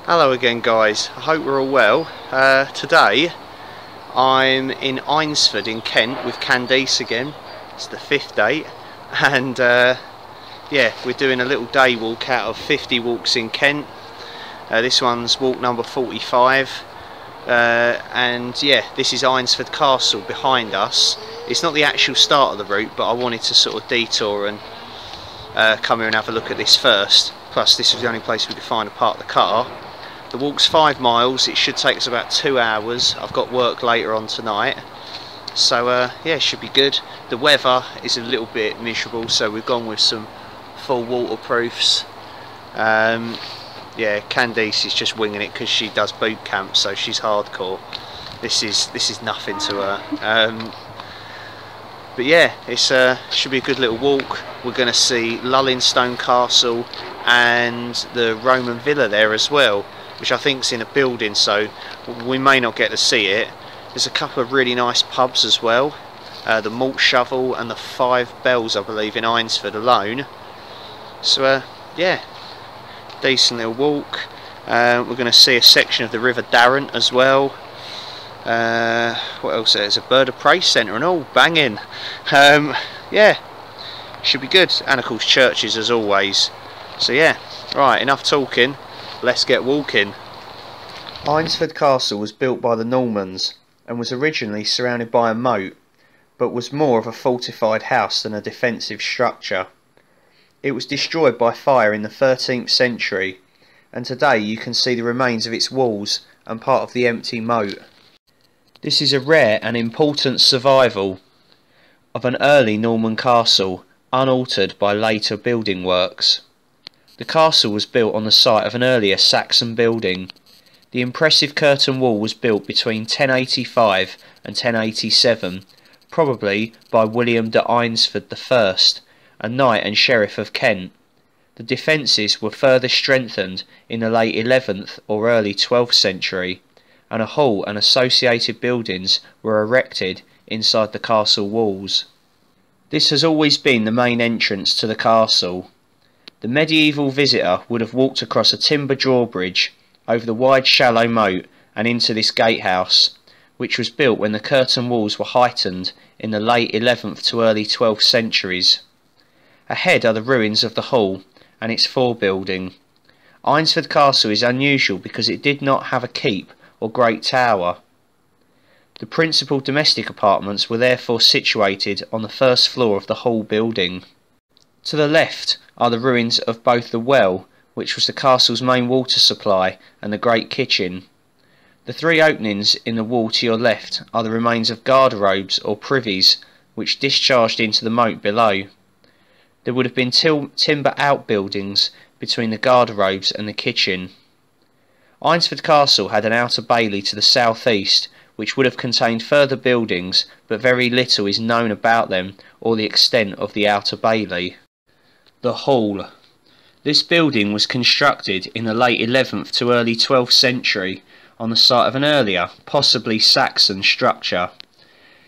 Hello again guys, I hope we're all well. Today I'm in Eynsford in Kent with Candice again. It's the 5th date and yeah, we're doing a little day walk out of 50 walks in Kent. This one's walk number 45 and yeah, this is Eynsford Castle behind us. It's not the actual start of the route, but I wanted to sort of detour and come here and have a look at this first. Plus this was the only place we could find to park the car. The walk's 5 miles, it should take us about 2 hours. I've got work later on tonight, so yeah, it should be good. The weather is a little bit miserable, so we've gone with some full waterproofs. Yeah, Candice is just winging it because she does boot camp, so she's hardcore. This is nothing to her. But yeah, it's should be a good little walk. We're going to see Lullingstone Castle and the Roman villa there as well, which I think is in a building, so we may not get to see it. There's a couple of really nice pubs as well, the Malt Shovel and the Five Bells, I believe, in Eynsford alone. So yeah, decent little walk. We're going to see a section of the River Darent as well. What else? There's a bird of prey centre and all, banging. Yeah, should be good. And of course churches as always. So yeah, right, enough talking. Let's get walking. Eynsford Castle was built by the Normans and was originally surrounded by a moat, but was more of a fortified house than a defensive structure. It was destroyed by fire in the 13th century, and today you can see the remains of its walls and part of the empty moat. This is a rare and important survival of an early Norman castle, unaltered by later building works. The castle was built on the site of an earlier Saxon building. The impressive curtain wall was built between 1085 and 1087, probably by William de Eynsford I, a knight and sheriff of Kent. The defences were further strengthened in the late 11th or early 12th century, and a hall and associated buildings were erected inside the castle walls. This has always been the main entrance to the castle. The medieval visitor would have walked across a timber drawbridge over the wide shallow moat and into this gatehouse, which was built when the curtain walls were heightened in the late 11th to early 12th centuries. Ahead are the ruins of the hall and its forebuilding. Eynsford Castle is unusual because it did not have a keep or great tower. The principal domestic apartments were therefore situated on the first floor of the whole building. To the left are the ruins of both the well, which was the castle's main water supply, and the great kitchen. The 3 openings in the wall to your left are the remains of garderobes or privies, which discharged into the moat below. There would have been timber outbuildings between the garderobes and the kitchen. Eynsford Castle had an outer bailey to the south-east, which would have contained further buildings, but very little is known about them or the extent of the outer bailey. The Hall. This building was constructed in the late 11th to early 12th century on the site of an earlier, possibly Saxon structure.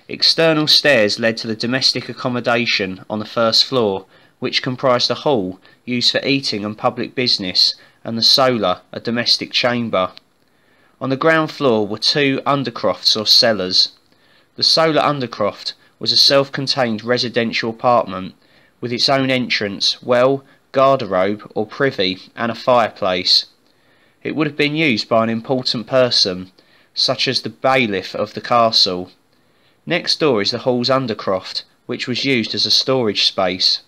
External stairs led to the domestic accommodation on the first floor, which comprised the hall used for eating and public business, and the solar, a domestic chamber. On the ground floor were 2 undercrofts or cellars. The solar undercroft was a self-contained residential apartment with its own entrance, well, garderobe or privy, and a fireplace. It would have been used by an important person, such as the bailiff of the castle. Next door is the hall's undercroft, which was used as a storage space.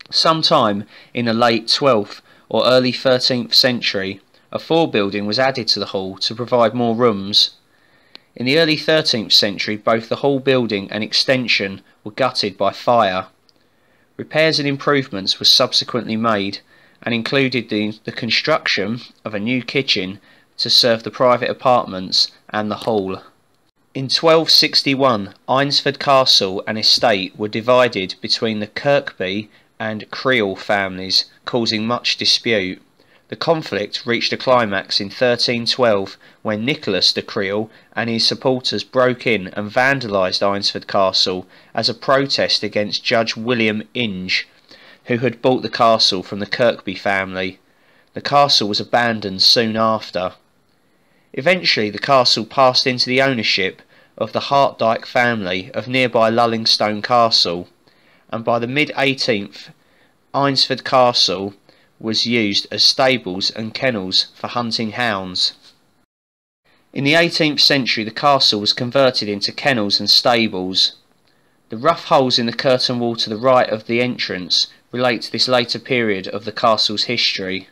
Sometime in the late 12th or early 13th century, a forebuilding was added to the hall to provide more rooms. In the early 13th century, both the hall building and extension were gutted by fire. Repairs and improvements were subsequently made and included the construction of a new kitchen to serve the private apartments and the hall. In 1261, Eynsford Castle and estate were divided between the Kirkby and Creel families, causing much dispute. The conflict reached a climax in 1312 when Nicholas de Creel and his supporters broke in and vandalised Eynsford Castle as a protest against Judge William Inge, who had bought the castle from the Kirkby family. The castle was abandoned soon after. Eventually the castle passed into the ownership of the Hartdyke family of nearby Lullingstone Castle, and by the mid-18th Eynsford Castle was used as stables and kennels for hunting hounds. In the 18th century the castle was converted into kennels and stables. The rough holes in the curtain wall to the right of the entrance relate to this later period of the castle's history.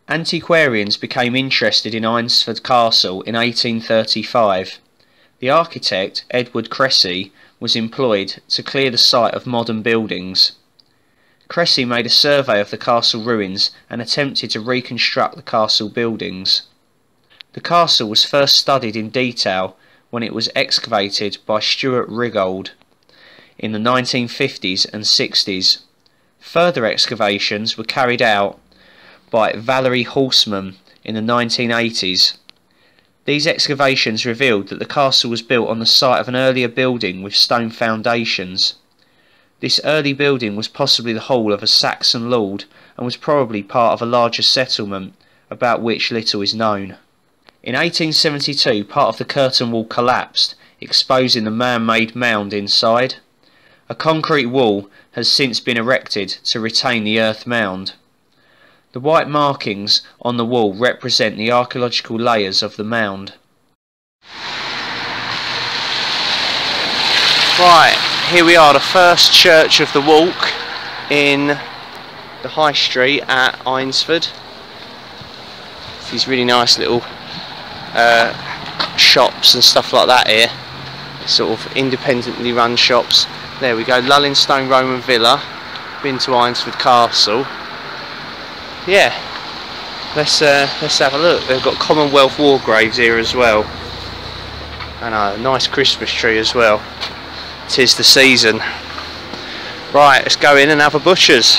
Antiquarians became interested in Eynsford Castle in 1835. The architect, Edward Cressy, was employed to clear the site of modern buildings. Cressy made a survey of the castle ruins and attempted to reconstruct the castle buildings. The castle was first studied in detail when it was excavated by Stuart Rigold in the 1950s and 60s. Further excavations were carried out by Valerie Horseman in the 1980s. These excavations revealed that the castle was built on the site of an earlier building with stone foundations. This early building was possibly the hall of a Saxon lord and was probably part of a larger settlement about which little is known. In 1872 part of the curtain wall collapsed, exposing the man-made mound inside. A concrete wall has since been erected to retain the earth mound. The white markings on the wall represent the archaeological layers of the mound. Right, here we are, the first church of the walk in the high street at Eynsford. These really nice little shops and stuff like that here, sort of independently run shops. There we go, Lullingstone Roman Villa, been to Eynsford Castle. Yeah, let's have a look. They've got Commonwealth war graves here as well, and a nice Christmas tree as well. 'Tis the season. Right, let's go in and have a butcher's.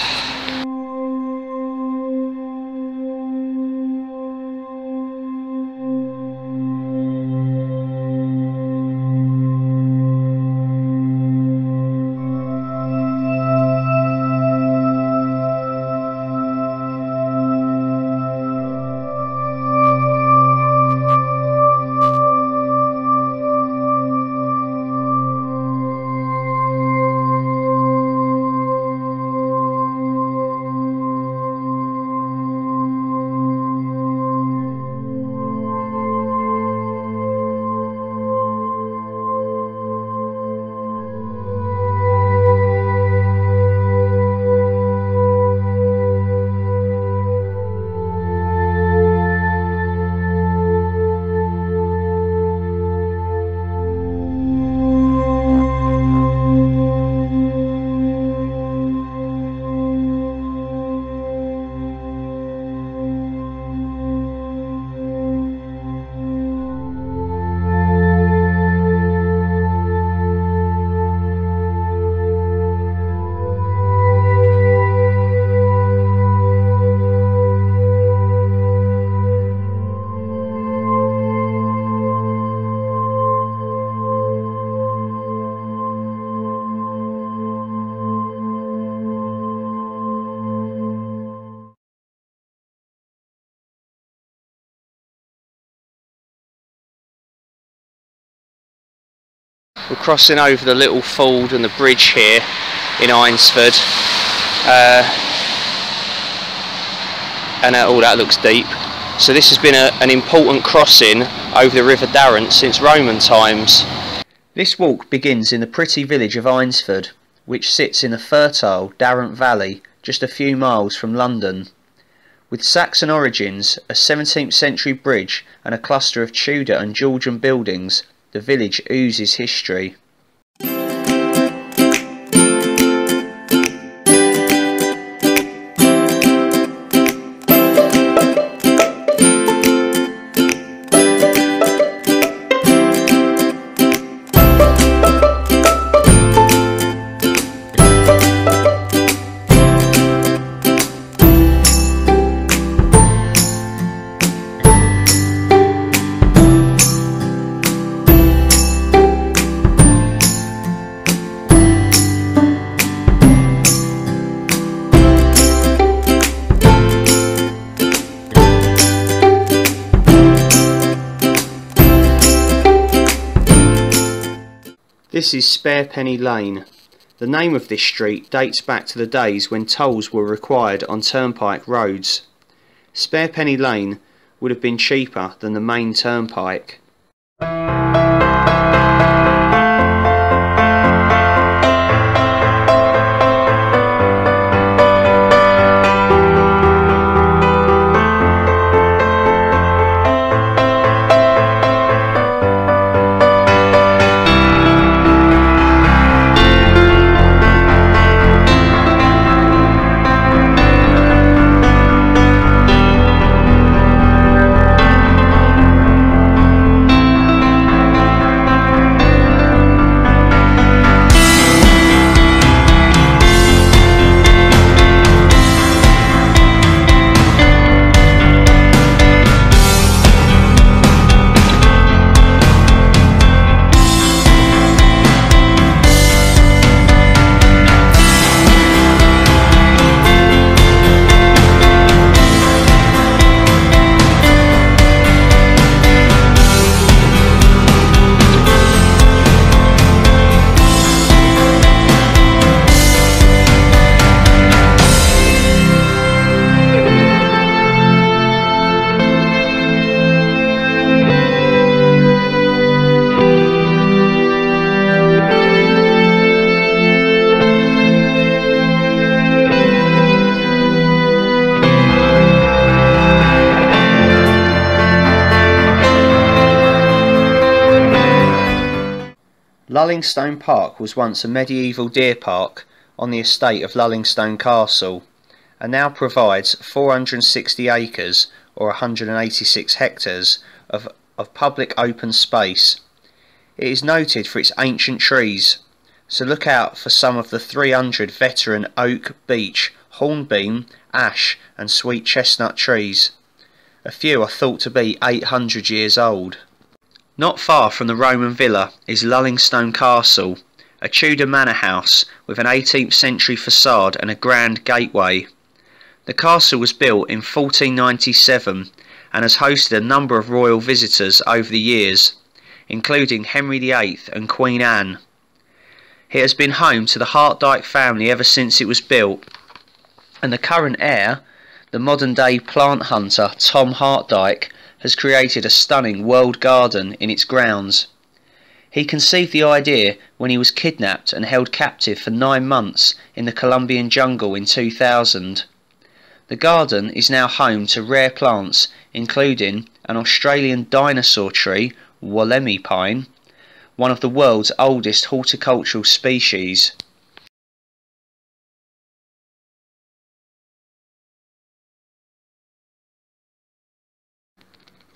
We're crossing over the little ford and the bridge here in Eynsford, and oh, that looks deep. So this has been an important crossing over the River Darent since Roman times. This walk begins in the pretty village of Eynsford, which sits in the fertile Darent Valley just a few miles from London. With Saxon origins, a 17th century bridge and a cluster of Tudor and Georgian buildings, the village oozes history. This is Sparepenny Lane. The name of this street dates back to the days when tolls were required on turnpike roads. Sparepenny Lane would have been cheaper than the main turnpike. Lullingstone Park was once a medieval deer park on the estate of Lullingstone Castle, and now provides 460 acres or 186 hectares of public open space. It is noted for its ancient trees, so look out for some of the 300 veteran oak, beech, hornbeam, ash and sweet chestnut trees. A few are thought to be 800 years old. Not far from the Roman villa is Lullingstone Castle, a Tudor manor house with an 18th century facade and a grand gateway. The castle was built in 1497 and has hosted a number of royal visitors over the years, including Henry VIII and Queen Anne. It has been home to the Hartdyke family ever since it was built, and the current heir, the modern day plant hunter Tom Hartdyke, has created a stunning world garden in its grounds. He conceived the idea when he was kidnapped and held captive for 9 months in the Colombian jungle in 2000. The garden is now home to rare plants including an Australian dinosaur tree, Wollemi pine, one of the world's oldest horticultural species.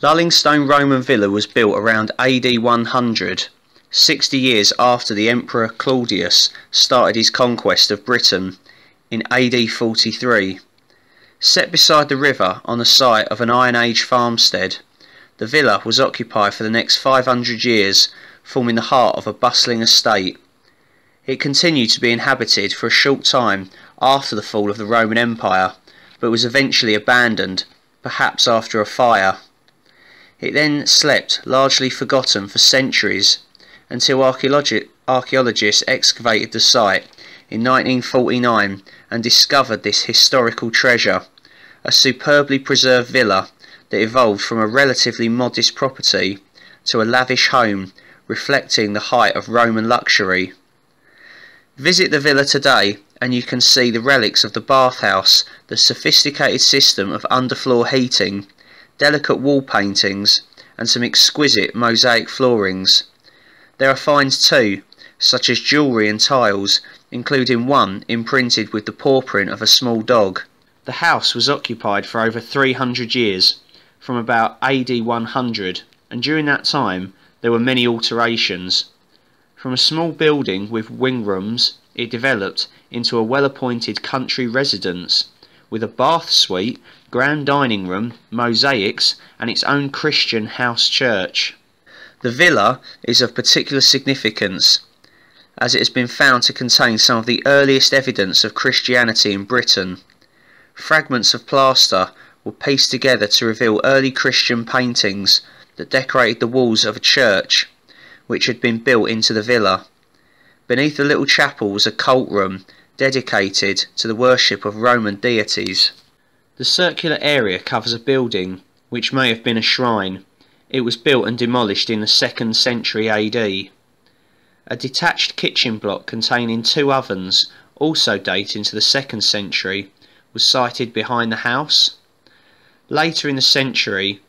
Lullingstone Roman Villa was built around AD 100, 60 years after the Emperor Claudius started his conquest of Britain in AD 43. Set beside the river on the site of an Iron Age farmstead, the villa was occupied for the next 500 years, forming the heart of a bustling estate. It continued to be inhabited for a short time after the fall of the Roman Empire, but was eventually abandoned, perhaps after a fire. It then slept, largely forgotten, for centuries, until archaeologists excavated the site in 1949 and discovered this historical treasure, a superbly preserved villa that evolved from a relatively modest property to a lavish home reflecting the height of Roman luxury. Visit the villa today and you can see the relics of the bathhouse, the sophisticated system of underfloor heating, delicate wall paintings and some exquisite mosaic floorings. There are finds too, such as jewellery and tiles, including one imprinted with the paw print of a small dog. The house was occupied for over 300 years, from about AD 100, and during that time there were many alterations. From a small building with wing rooms, it developed into a well-appointed country residence, with a bath suite, grand dining room, mosaics and its own Christian house church. The villa is of particular significance as it has been found to contain some of the earliest evidence of Christianity in Britain. Fragments of plaster were pieced together to reveal early Christian paintings that decorated the walls of a church which had been built into the villa. Beneath the little chapel was a cult room dedicated to the worship of Roman deities. The circular area covers a building which may have been a shrine. It was built and demolished in the 2nd century AD. A detached kitchen block containing 2 ovens, also dating to the 2nd century, was sited behind the house. Later in the century,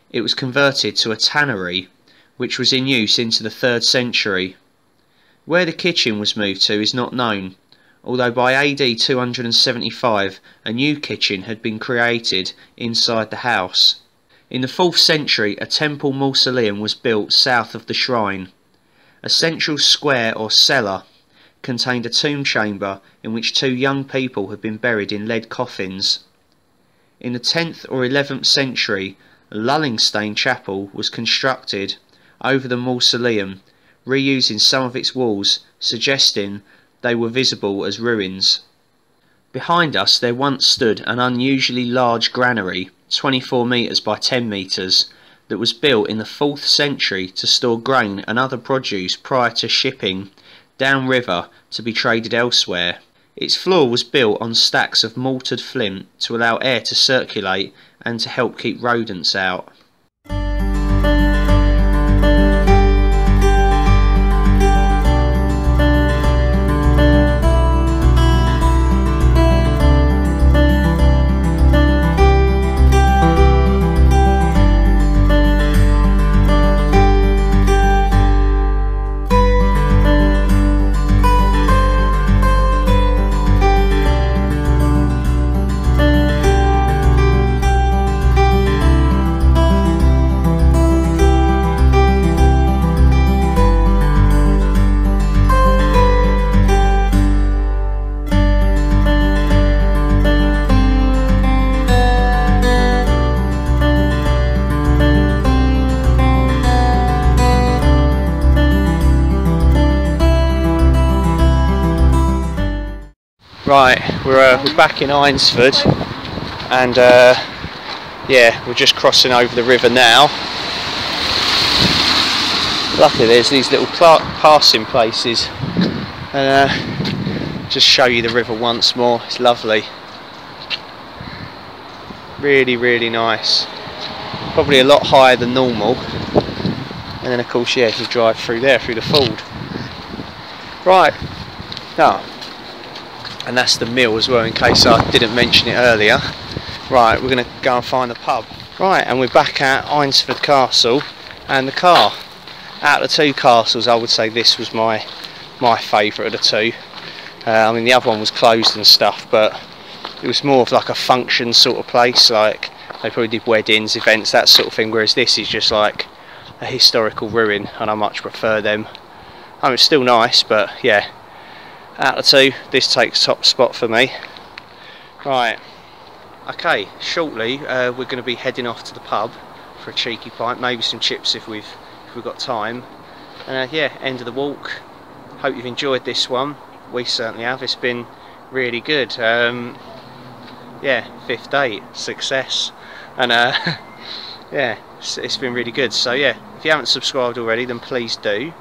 it was converted to a tannery, which was in use into the 3rd century. Where the kitchen was moved to is not known, although by AD 275 a new kitchen had been created inside the house. In the 4th century a temple mausoleum was built south of the shrine. A central square or cellar contained a tomb chamber in which 2 young people had been buried in lead coffins. In the 10th or 11th century a Lullingstone chapel was constructed over the mausoleum, reusing some of its walls, suggesting they were visible as ruins. Behind us there once stood an unusually large granary, 24 metres by 10 metres, that was built in the 4th century to store grain and other produce prior to shipping downriver to be traded elsewhere. Its floor was built on stacks of mortared flint to allow air to circulate and to help keep rodents out. Right, we're back in Eynsford, and yeah, we're just crossing over the river now. Luckily there's these little passing places, and just show you the river once more. It's lovely, really nice, probably a lot higher than normal. And then of course, yeah, you drive through there, through the ford. Right, now, and that's the mill as well, in case I didn't mention it earlier. Right, we're going to go and find the pub. Right, and we're back at Eynsford Castle and the car. Out of the 2 castles, I would say this was my favourite of the 2. I mean, the other one was closed and stuff, but it was more of like a function sort of place. Like, they probably did weddings, events, that sort of thing, whereas this is just like a historical ruin, and I much prefer them. I mean, it's still nice, but yeah, out of the 2, this takes top spot for me. Right, okay, shortly we're going to be heading off to the pub for a cheeky pint, maybe some chips if we've got time. And yeah, end of the walk. Hope you've enjoyed this one. We certainly have. It's been really good. Yeah, 5th date, success, and yeah, it's been really good. So yeah, if you haven't subscribed already, then please do.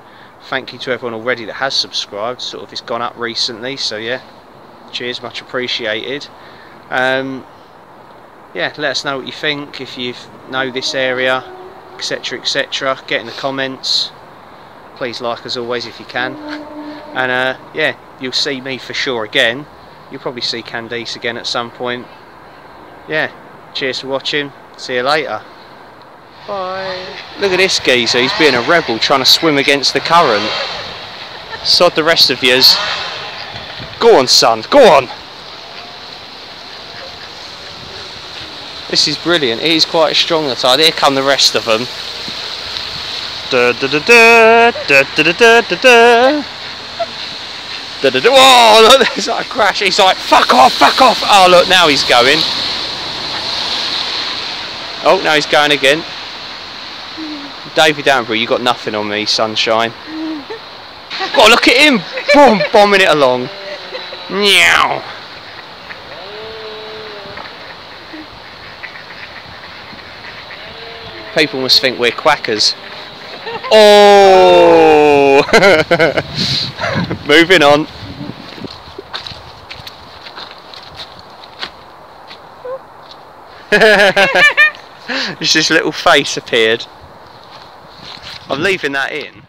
Thank you to everyone already that has subscribed. Sort of, it's gone up recently, so yeah, cheers, much appreciated. Yeah, let us know what you think, if you know this area, etc, etc. Get in the comments. Please like as always if you can. And yeah, you'll see me for sure again. You'll probably see Candice again at some point. Yeah, cheers for watching. See you later. Bye. Look at this geezer, he's being a rebel trying to swim against the current. Sod the rest of yous. Go on, son, go on. This is brilliant. He's quite strong the tide. Here come the rest of them. Da da da da da da da da da. Da da da. Whoa! Look, there's like a crash. He's like, fuck off, fuck off. Oh look, now he's going. Oh, now he's going again. David Attenborough, you got nothing on me, sunshine. Oh, look at him! Boom, bombing it along. Meow. People must think we're quackers. Oh! Moving on. Just this little face appeared. I'm leaving that in.